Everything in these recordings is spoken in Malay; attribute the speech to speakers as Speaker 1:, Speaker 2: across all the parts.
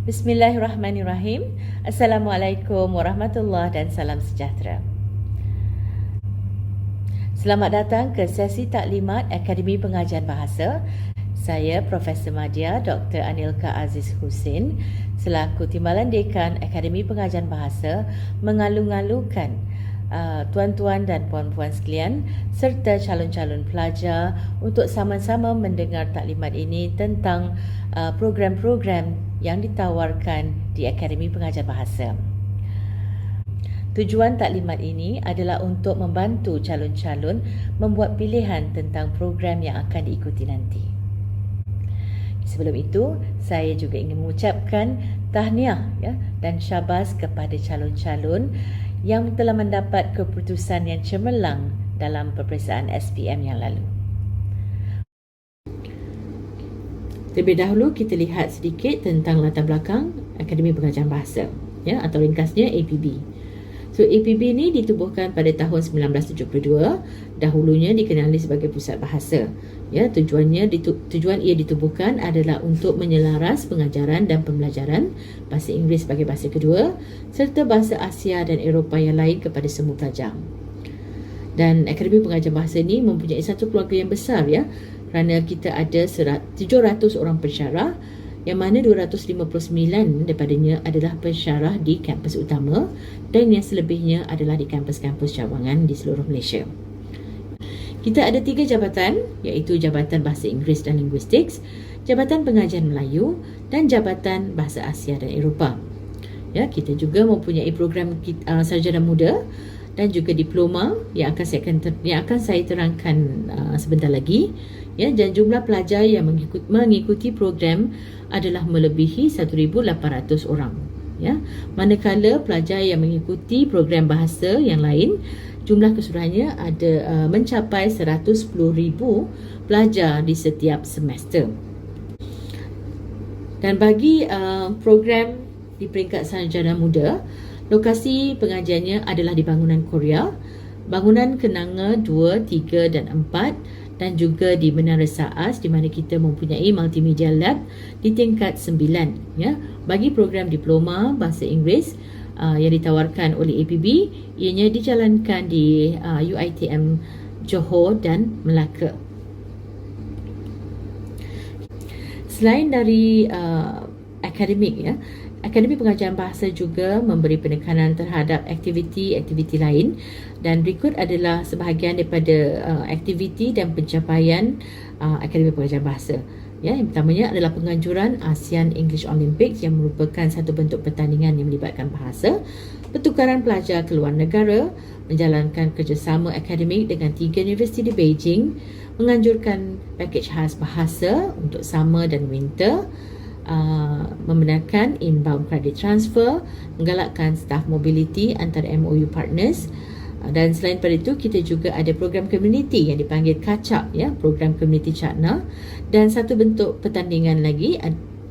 Speaker 1: Bismillahirrahmanirrahim. Assalamualaikum warahmatullahi dan salam sejahtera. Selamat datang ke sesi taklimat Akademi Pengajian Bahasa. Saya Profesor Madya Dr. Anilka Aziz Husin selaku Timbalan Dekan Akademi Pengajian Bahasa mengalu-alukan tuan-tuan dan puan-puan sekalian serta calon-calon pelajar untuk sama-sama mendengar taklimat ini tentang program-program yang ditawarkan di Akademi Pengajian Bahasa. Tujuan taklimat ini adalah untuk membantu calon-calon membuat pilihan tentang program yang akan diikuti nanti. Sebelum itu, saya juga ingin mengucapkan tahniah dan syabas kepada calon-calon yang telah mendapat keputusan yang cemerlang dalam peperiksaan SPM yang lalu. Terlebih dahulu kita lihat sedikit tentang latar belakang Akademi Pengajian Bahasa atau ringkasnya APB. So APB ni ditubuhkan pada tahun 1972, dahulunya dikenali sebagai Pusat Bahasa. Tujuan ia ditubuhkan adalah untuk menyelaras pengajaran dan pembelajaran bahasa Inggeris sebagai bahasa kedua serta bahasa Asia dan Eropah yang lain kepada semua pelajar. Dan Akademi Pengajian Bahasa ni mempunyai satu keluarga yang besar kerana kita ada 700 orang pensyarah yang mana 259 daripadanya adalah pensyarah di kampus utama dan yang selebihnya adalah di kampus-kampus cawangan di seluruh Malaysia. Kita ada 3 jabatan iaitu Jabatan Bahasa Inggeris dan Linguistics, Jabatan Pengajian Melayu dan Jabatan Bahasa Asia dan Eropah. Kita juga mempunyai program sarjana muda dan juga diploma yang akan saya terangkan sebentar lagi. Dan jumlah pelajar yang mengikuti program adalah melebihi 1,800 orang. Manakala pelajar yang mengikuti program bahasa yang lain, jumlah keseluruhannya ada mencapai 110,000 pelajar di setiap semester. Dan bagi program di peringkat sarjana muda, lokasi pengajiannya adalah di bangunan Korea, bangunan Kenanga 2, 3 dan 4 dan juga di Menara Saas di mana kita mempunyai multimedia lab di tingkat 9. Bagi program diploma bahasa Inggeris yang ditawarkan oleh APB, ianya dijalankan di UiTM Johor dan Melaka. Selain dari akademik, Akademi Pengajian Bahasa juga memberi penekanan terhadap aktiviti-aktiviti lain dan berikut adalah sebahagian daripada aktiviti dan pencapaian Akademi Pengajian Bahasa. Yang pertamanya adalah penganjuran ASEAN English Olympics yang merupakan satu bentuk pertandingan yang melibatkan bahasa, pertukaran pelajar ke luar negara, menjalankan kerjasama akademik dengan 3 universiti di Beijing, menganjurkan pakej khas bahasa untuk summer dan winter, membenarkan inbound credit transfer, menggalakkan staff mobility antara MOU partners, dan selain daripada itu kita juga ada program community yang dipanggil KACAP, program community Cakna, dan satu bentuk pertandingan lagi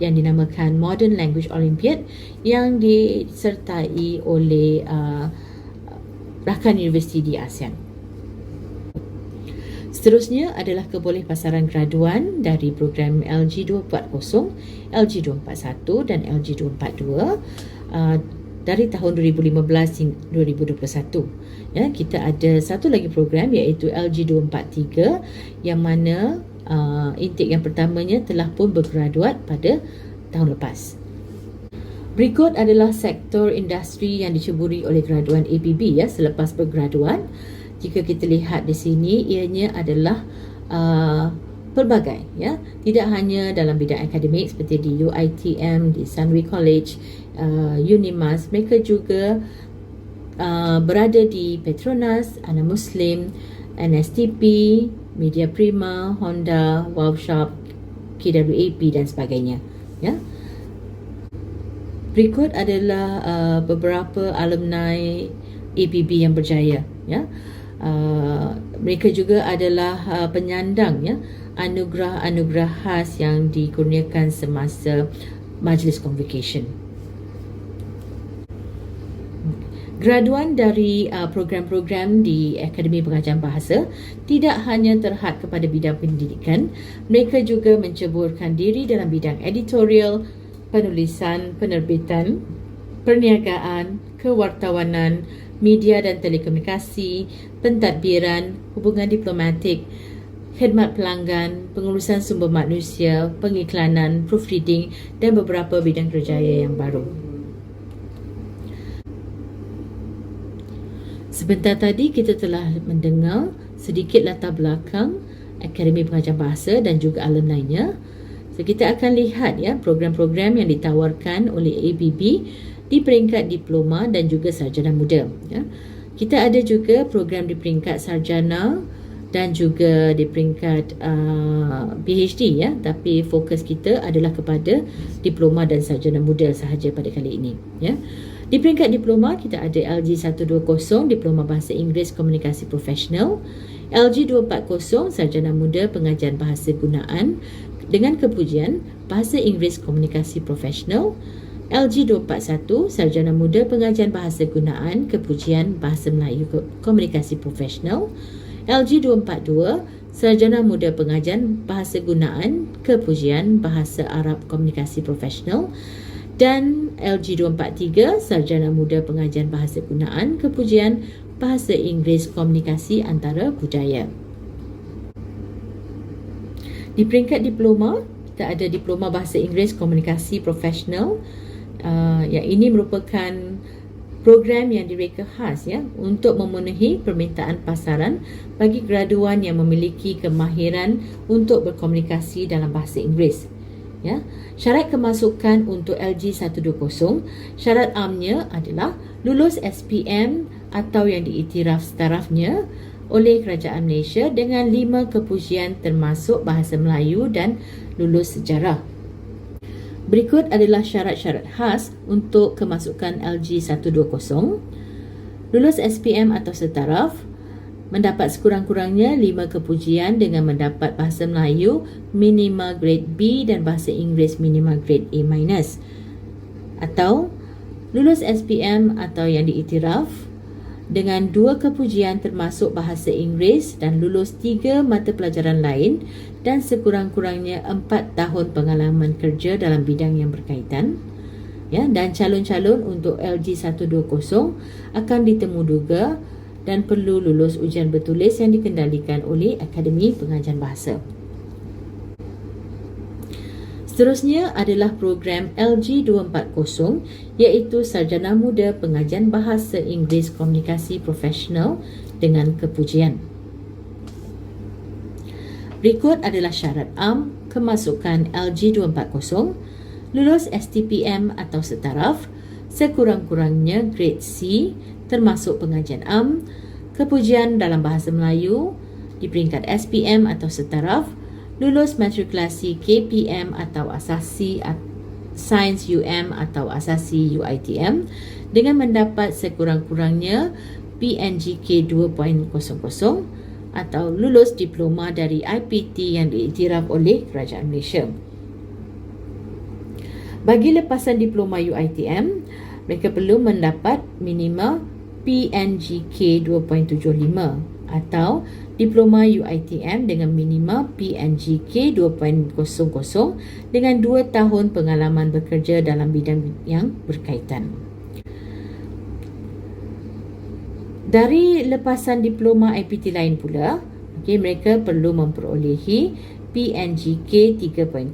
Speaker 1: yang dinamakan Modern Language Olympiad yang disertai oleh rakan universiti di ASEAN. Seterusnya adalah kebolehpasaran graduan dari program LG 240, LG 241 dan LG 242 dari tahun 2015 hingga 2021. Kita ada satu lagi program iaitu LG 243 yang mana intake yang pertamanya telah pun bergraduat pada tahun lepas. Berikut adalah sektor industri yang diceburi oleh graduan APB selepas bergraduan. Jika kita lihat di sini, ianya adalah pelbagai, tidak hanya dalam bidang akademik seperti di UiTM, di Sunway College, Unimas. Mereka juga berada di Petronas, Ana Muslim, NSTP, Media Prima, Honda, Wowshop, KWAP dan sebagainya. Berikut adalah beberapa alumni APB yang berjaya. Mereka juga adalah penyandang anugerah-anugerah khas yang dikurniakan semasa majlis convocation. Graduan dari program-program di Akademi Pengajian Bahasa tidak hanya terhad kepada bidang pendidikan, mereka juga menceburkan diri dalam bidang editorial, penulisan, penerbitan, perniagaan, kewartawanan, media dan telekomunikasi, pentadbiran, hubungan diplomatik, khidmat pelanggan, pengurusan sumber manusia, pengiklanan, proofreading dan beberapa bidang kerjaya yang baru. Sebentar tadi kita telah mendengar sedikit latar belakang Akademi Pengajian Bahasa dan juga alumni-nya. So, kita akan lihat program-program yang ditawarkan oleh ABB di peringkat diploma dan juga sarjana muda. Kita ada juga program di peringkat sarjana dan juga di peringkat PhD, tapi fokus kita adalah kepada diploma dan sarjana muda sahaja pada kali ini. Di peringkat diploma kita ada LG 120 Diploma Bahasa Inggeris Komunikasi Profesional, LG 240 Sarjana Muda Pengajian Bahasa Gunaan dengan kepujian Bahasa Inggeris Komunikasi Profesional, LG 241 Sarjana Muda Pengajian Bahasa Gunaan kepujian Bahasa Melayu Komunikasi Profesional, LG 242 Sarjana Muda Pengajian Bahasa Gunaan kepujian Bahasa Arab Komunikasi Profesional, dan LG 243 Sarjana Muda Pengajian Bahasa Gunaan kepujian Bahasa Inggeris Komunikasi Antara Budaya. Di peringkat diploma, kita ada Diploma Bahasa Inggeris Komunikasi Profesional. Yang ini merupakan program yang direka khas untuk memenuhi permintaan pasaran bagi graduan yang memiliki kemahiran untuk berkomunikasi dalam bahasa Inggeris. Syarat kemasukan untuk LG 120, syarat amnya adalah lulus SPM atau yang diiktiraf setarafnya oleh Kerajaan Malaysia dengan 5 kepujian termasuk Bahasa Melayu dan lulus sejarah. Berikut adalah syarat-syarat khas untuk kemasukan LG 120. Lulus SPM atau setaraf, mendapat sekurang-kurangnya 5 kepujian dengan mendapat Bahasa Melayu minimal grade B dan Bahasa Inggeris minimal grade A-. Atau lulus SPM atau yang diiktiraf dengan 2 kepujian termasuk Bahasa Inggeris dan lulus 3 mata pelajaran lain dan sekurang-kurangnya 4 tahun pengalaman kerja dalam bidang yang berkaitan. Dan calon-calon untuk LG 120 akan ditemuduga dan perlu lulus ujian bertulis yang dikendalikan oleh Akademi Pengajian Bahasa. Seterusnya adalah program LG 240 iaitu Sarjana Muda Pengajian Bahasa Inggeris Komunikasi Profesional dengan kepujian. Berikut adalah syarat am kemasukan LG 240, lulus STPM atau setaraf, sekurang-kurangnya grade C termasuk pengajian am, kepujian dalam bahasa Melayu di peringkat SPM atau setaraf, lulus matrikulasi KPM atau asasi Sains UM atau asasi UiTM dengan mendapat sekurang-kurangnya PNGK 2.00 atau lulus diploma dari IPT yang diiktiraf oleh Kerajaan Malaysia. Bagi lepasan diploma UiTM, mereka perlu mendapat minima PNGK 2.75 atau Diploma UiTM dengan minima PNGK 2.00 dengan 2 tahun pengalaman bekerja dalam bidang yang berkaitan. Dari lepasan diploma IPT lain pula, mereka perlu memperolehi PNGK 3.0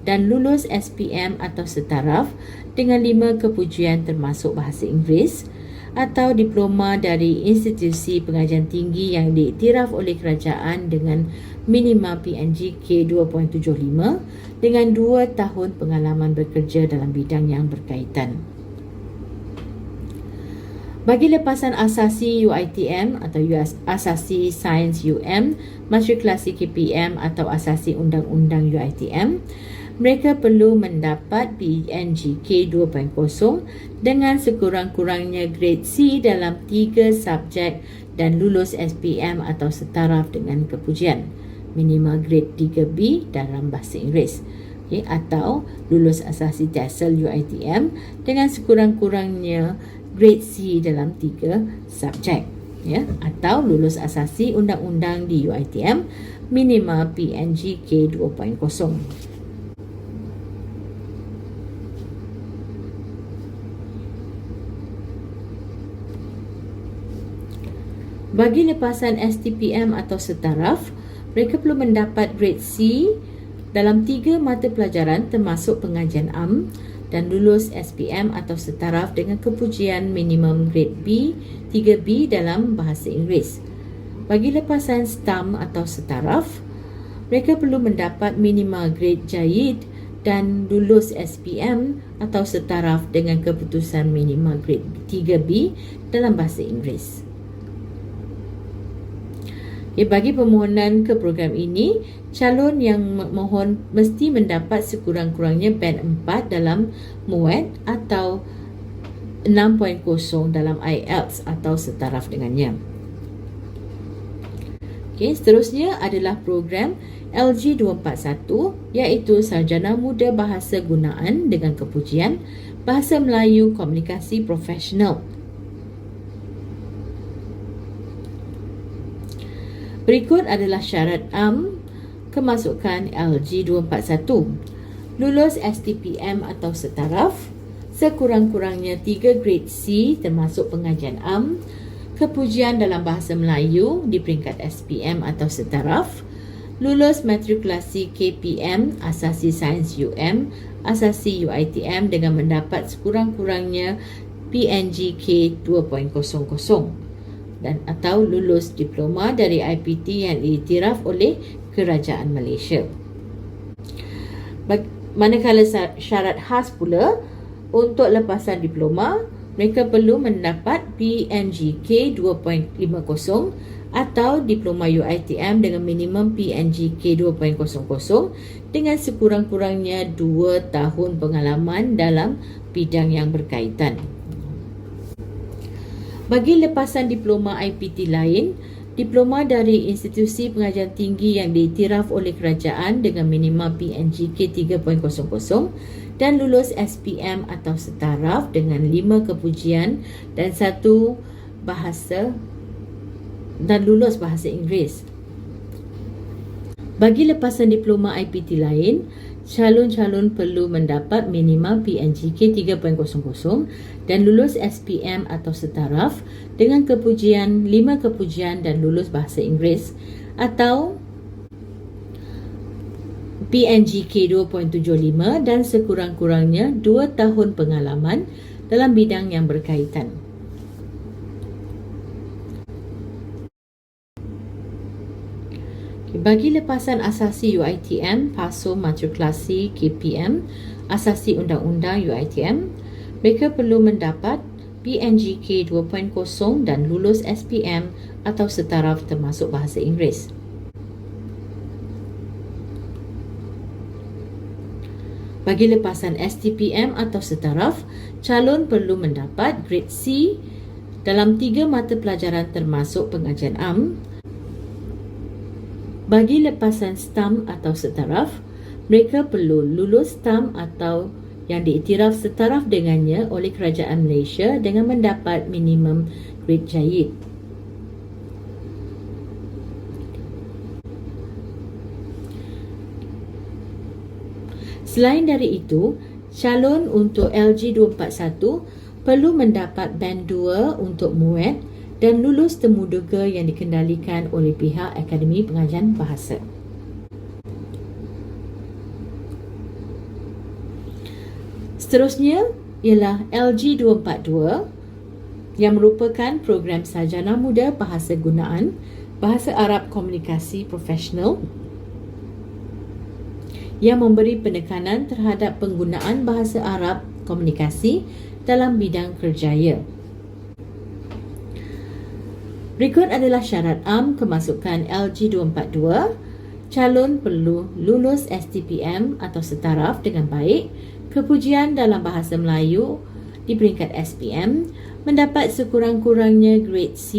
Speaker 1: dan lulus SPM atau setaraf dengan 5 kepujian termasuk Bahasa Inggeris atau diploma dari institusi pengajian tinggi yang diiktiraf oleh kerajaan dengan minima PNGK 2.75 dengan 2 tahun pengalaman bekerja dalam bidang yang berkaitan. Bagi lepasan asasi UiTM atau asasi Sains UM, matrikulasi KPM atau asasi undang-undang UiTM, mereka perlu mendapat PNGK 2.0 dengan sekurang-kurangnya grade C dalam 3 subjek dan lulus SPM atau setaraf dengan kepujian minimal grade 3B dalam bahasa Inggeris. Atau lulus asasi TESOL UiTM dengan sekurang-kurangnya grade C dalam 3 subjek. Atau lulus asasi undang-undang di UiTM minimal PNGK 2.0. Bagi lepasan STPM atau setaraf, mereka perlu mendapat grade C dalam 3 mata pelajaran termasuk pengajian am dan lulus SPM atau setaraf dengan kepujian minimum grade B, 3B dalam bahasa Inggeris. Bagi lepasan STAM atau setaraf, mereka perlu mendapat minimal grade Jayid dan lulus SPM atau setaraf dengan keputusan minimal grade 3B dalam bahasa Inggeris. Bagi permohonan ke program ini, calon yang mohon mesti mendapat sekurang-kurangnya band 4 dalam MUAT atau 6.0 dalam IELTS atau setaraf dengannya. Seterusnya adalah program LG 241 iaitu Sarjana Muda Bahasa Gunaan dengan kepujian Bahasa Melayu Komunikasi Profesional. Berikut adalah syarat am kemasukan LG 241. Lulus STPM atau setaraf, sekurang-kurangnya 3 grade C termasuk pengajian am, kepujian dalam bahasa Melayu di peringkat SPM atau setaraf, lulus matrikulasi KPM, asasi sains UM, asasi UiTM dengan mendapat sekurang-kurangnya PNGK 2.00 dan atau lulus diploma dari IPT yang diiktiraf oleh Kerajaan Malaysia. Manakala syarat khas pula untuk lepasan diploma, mereka perlu mendapat PNGK 2.50 atau diploma UiTM dengan minimum PNGK 2.00 dengan sekurang-kurangnya 2 tahun pengalaman dalam bidang yang berkaitan. Bagi lepasan diploma IPT lain, diploma dari institusi pengajian tinggi yang diiktiraf oleh kerajaan dengan minimum PNGK 3.00 dan lulus SPM atau setaraf dengan 5 kepujian dan 1 bahasa dan lulus bahasa Inggeris. Bagi lepasan diploma IPT lain, calon-calon perlu mendapat minimal PNGK 3.00 dan lulus SPM atau setaraf dengan kepujian 5 kepujian dan lulus bahasa Inggeris atau PNGK 2.75 dan sekurang-kurangnya 2 tahun pengalaman dalam bidang yang berkaitan. Bagi lepasan asasi UiTM, PASO matrikulasi KPM, asasi undang-undang UiTM, mereka perlu mendapat PNGK 2.0 dan lulus SPM atau setaraf termasuk bahasa Inggeris. Bagi lepasan STPM atau setaraf, calon perlu mendapat grade C dalam 3 mata pelajaran termasuk pengajian am. Bagi lepasan STAM atau setaraf, mereka perlu lulus STAM atau yang diiktiraf setaraf dengannya oleh Kerajaan Malaysia dengan mendapat minimum grade Jayid. Selain dari itu, calon untuk LG 241 perlu mendapat band 2 untuk MUAT dan lulus temuduga yang dikendalikan oleh pihak Akademi Pengajian Bahasa. Seterusnya ialah LG 242 yang merupakan program Sarjana Muda Bahasa Gunaan Bahasa Arab Komunikasi Profesional yang memberi penekanan terhadap penggunaan bahasa Arab komunikasi dalam bidang kerjaya. Berikut adalah syarat am kemasukan LG 242. Calon perlu lulus STPM atau setaraf dengan baik, kepujian dalam bahasa Melayu di peringkat SPM, mendapat sekurang-kurangnya grade C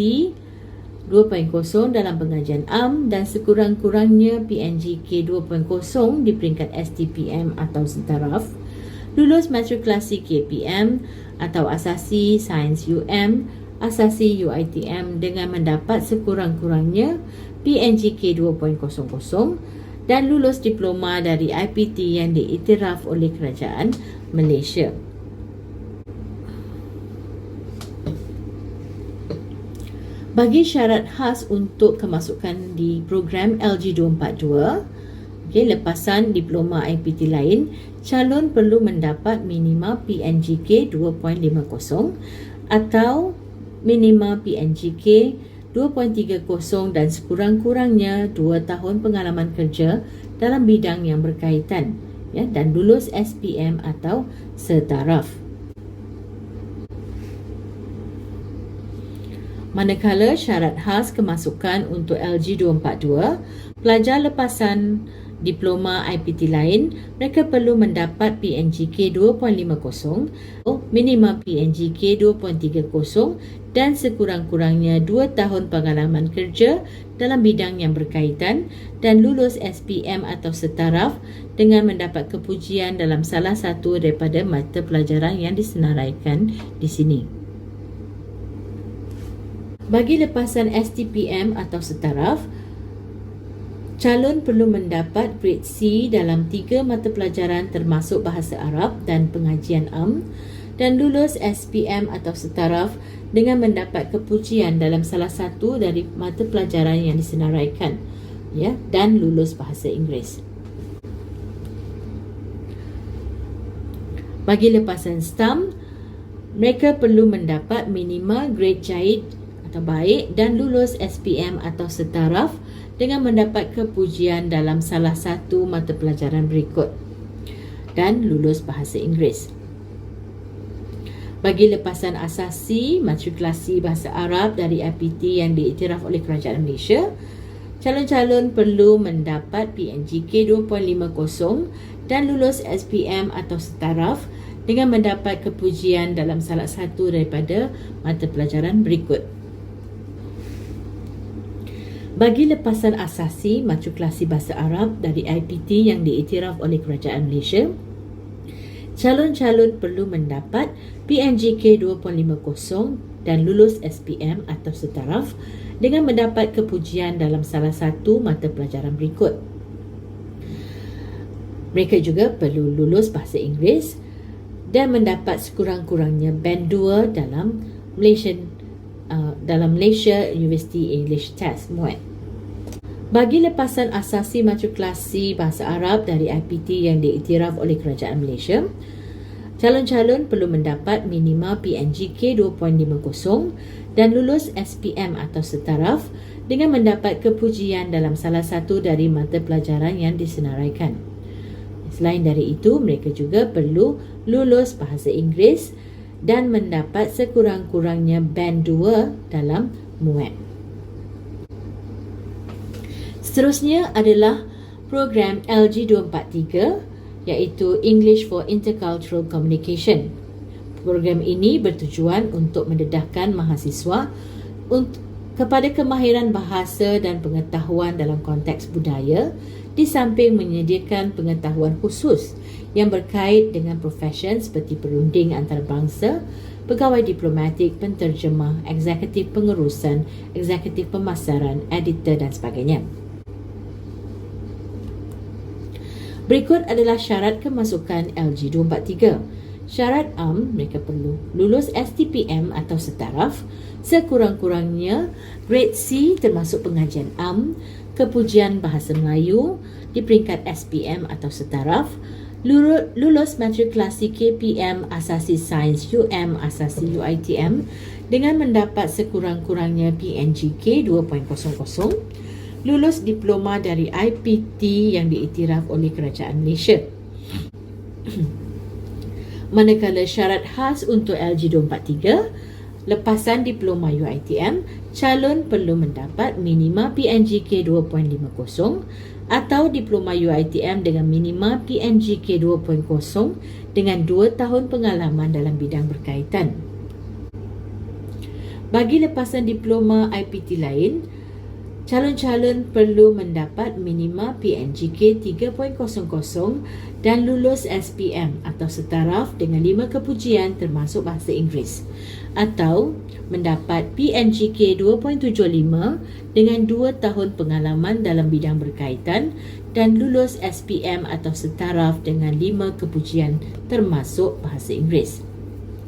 Speaker 1: 2.0 dalam pengajian am dan sekurang-kurangnya PNGK 2.0 di peringkat STPM atau setaraf, lulus matrikulasi KPM atau asasi sains UM, asasi UiTM dengan mendapat sekurang-kurangnya PNGK 2.00 dan lulus diploma dari IPT yang diiktiraf oleh Kerajaan Malaysia. Bagi syarat khas untuk kemasukan di program LG242, lepasan diploma IPT lain, calon perlu mendapat minima PNGK 2.50 atau minima PNGK 2.30 dan sekurang-kurangnya 2 tahun pengalaman kerja dalam bidang yang berkaitan, dan lulus SPM atau setaraf. Manakala syarat khas kemasukan untuk LG242, pelajar lepasan diploma IPT lain, mereka perlu mendapat PNGK 2.50, minima PNGK 2.30 dan sekurang-kurangnya 2 tahun pengalaman kerja dalam bidang yang berkaitan dan lulus SPM atau setaraf dengan mendapat kepujian dalam salah satu daripada mata pelajaran yang disenaraikan di sini. Bagi lepasan STPM atau setaraf, calon perlu mendapat grade C dalam 3 mata pelajaran termasuk Bahasa Arab dan Pengajian Am dan lulus SPM atau setaraf dengan mendapat kepujian dalam salah satu dari mata pelajaran yang disenaraikan, dan lulus Bahasa Inggeris. Bagi lepasan STAM, mereka perlu mendapat minima grade jayid atau baik dan lulus SPM atau setaraf dengan mendapat kepujian dalam salah satu mata pelajaran berikut dan lulus Bahasa Inggeris. Bagi lepasan asasi matrikulasi Bahasa Arab dari IPT yang diiktiraf oleh Kerajaan Malaysia, calon-calon perlu mendapat PNGK 2.50 dan lulus SPM atau setaraf dengan mendapat kepujian dalam salah satu daripada mata pelajaran berikut. Bagi lepasan asasi matrikulasi Bahasa Arab dari IPT yang diiktiraf oleh Kerajaan Malaysia, calon-calon perlu mendapat PNGK 2.50 dan lulus SPM atau setaraf dengan mendapat kepujian dalam salah satu mata pelajaran berikut. Mereka juga perlu lulus Bahasa Inggeris dan mendapat sekurang-kurangnya band 2 dalam Malaysia University English Test (MUAT). Bagi lepasan asasi matrikulasi Bahasa Arab dari IPT yang diiktiraf oleh Kerajaan Malaysia, calon-calon perlu mendapat minima PNGK 2.50 dan lulus SPM atau setaraf dengan mendapat kepujian dalam salah satu dari mata pelajaran yang disenaraikan. Selain dari itu, mereka juga perlu lulus Bahasa Inggeris dan mendapat sekurang-kurangnya band 2 dalam MUAT. Seterusnya adalah program LG243 iaitu English for Intercultural Communication. Program ini bertujuan untuk mendedahkan mahasiswa kepada kemahiran bahasa dan pengetahuan dalam konteks budaya di samping menyediakan pengetahuan khusus yang berkait dengan profesi seperti perunding antarabangsa, pegawai diplomatik, penterjemah, eksekutif pengurusan, eksekutif pemasaran, editor dan sebagainya. Berikut adalah syarat kemasukan LG243. Syarat am, mereka perlu lulus STPM atau setaraf, sekurang-kurangnya grade C termasuk pengajian am, kepujian Bahasa Melayu di peringkat SPM atau setaraf, lulus matrikulasi KPM Asasi Sains UM Asasi UiTM dengan mendapat sekurang-kurangnya PNGK 2.00, lulus diploma dari IPT yang diiktiraf oleh Kerajaan Malaysia. Manakala syarat khas untuk LG243, lepasan diploma UiTM, calon perlu mendapat minima PNGK 2.50 atau diploma UiTM dengan minima PNGK 2.0 dengan 2 tahun pengalaman dalam bidang berkaitan. Bagi lepasan diploma IPT lain, calon-calon perlu mendapat minima PNGK 3.00 dan lulus SPM atau setaraf dengan 5 kepujian termasuk Bahasa Inggeris atau mendapat PNGK 2.75 dengan 2 tahun pengalaman dalam bidang berkaitan dan lulus SPM atau setaraf dengan 5 kepujian termasuk Bahasa Inggeris.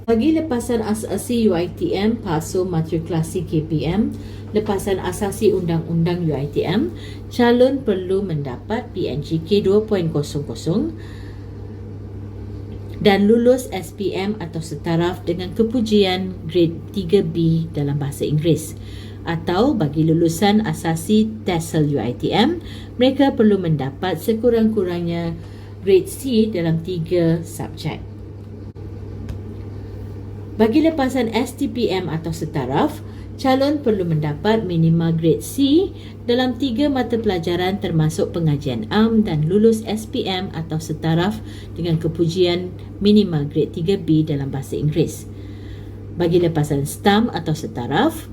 Speaker 1: Bagi lepasan asasi UiTM Pasu Matrikulasi KPM, lepasan asasi undang-undang UiTM, calon perlu mendapat PNGK 2.00 dan lulus SPM atau setaraf dengan kepujian grade 3B dalam bahasa Inggeris. Atau bagi lulusan asasi TESOL UiTM, mereka perlu mendapat sekurang-kurangnya grade C dalam 3 subjek. Bagi lepasan STPM atau setaraf, calon perlu mendapat minima grade C dalam 3 mata pelajaran termasuk pengajian am dan lulus SPM atau setaraf dengan kepujian minima grade 3B dalam bahasa Inggeris. Bagi lepasan STAM atau setaraf,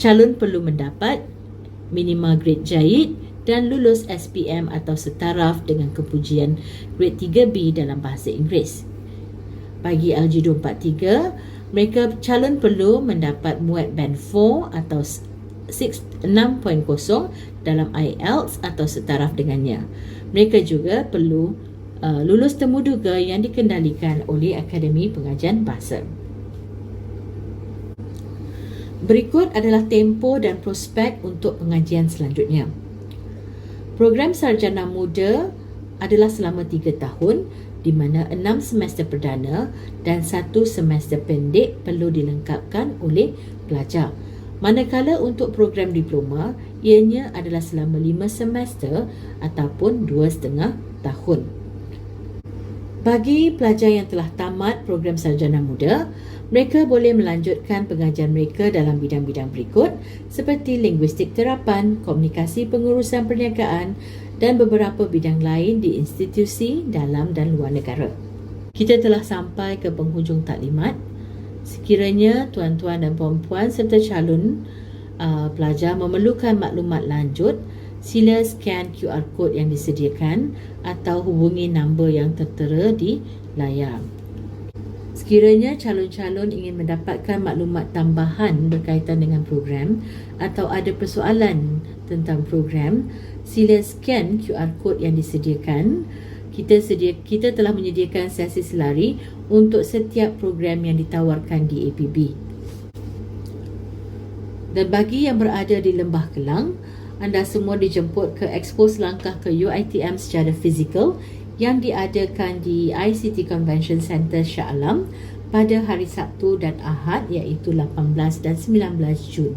Speaker 1: calon perlu mendapat minima grade jayid dan lulus SPM atau setaraf dengan kepujian grade 3B dalam bahasa Inggeris. Bagi LG 243, mereka calon perlu mendapat muat band 4 atau 6.0 dalam IELTS atau setaraf dengannya. Mereka juga perlu lulus temuduga yang dikendalikan oleh Akademi Pengajian Bahasa. Berikut adalah tempoh dan prospek untuk pengajian selanjutnya. Program Sarjana Muda adalah selama 3 tahun di mana 6 semester perdana dan 1 semester pendek perlu dilengkapkan oleh pelajar. Manakala untuk program diploma, ianya adalah selama 5 semester ataupun 2,5 tahun. Bagi pelajar yang telah tamat program Sarjana Muda, mereka boleh melanjutkan pengajian mereka dalam bidang-bidang berikut seperti linguistik terapan, komunikasi pengurusan perniagaan dan beberapa bidang lain di institusi dalam dan luar negara. Kita telah sampai ke penghujung taklimat. Sekiranya tuan-tuan dan puan-puan serta calon pelajar memerlukan maklumat lanjut, sila scan QR code yang disediakan atau hubungi nombor yang tertera di layar. Sekiranya calon-calon ingin mendapatkan maklumat tambahan berkaitan dengan program atau ada persoalan tentang program, sila scan QR code yang disediakan. Kita telah menyediakan sesi selari untuk setiap program yang ditawarkan di APB. Dan bagi yang berada di Lembah Kelang, anda semua dijemput ke Expo Selangkah ke UiTM secara fizikal yang diadakan di ICT Convention Center Shah Alam pada hari Sabtu dan Ahad iaitu 18 dan 19 Jun.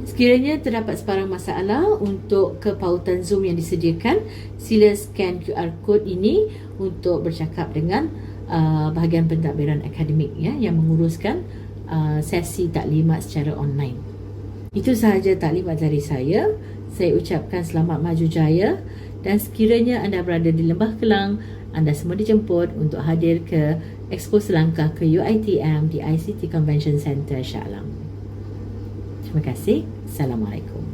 Speaker 1: Sekiranya terdapat sebarang masalah untuk kepautan Zoom yang disediakan, sila scan QR code ini untuk bercakap dengan bahagian pentadbiran akademik yang menguruskan sesi taklimat secara online. Itu sahaja taklimat dari saya. Saya ucapkan selamat maju jaya dan sekiranya anda berada di Lembah Kelang, anda semua dijemput untuk hadir ke Expo Selangkah ke UiTM di ICT Convention Center Shah Alam. Terima kasih. Assalamualaikum.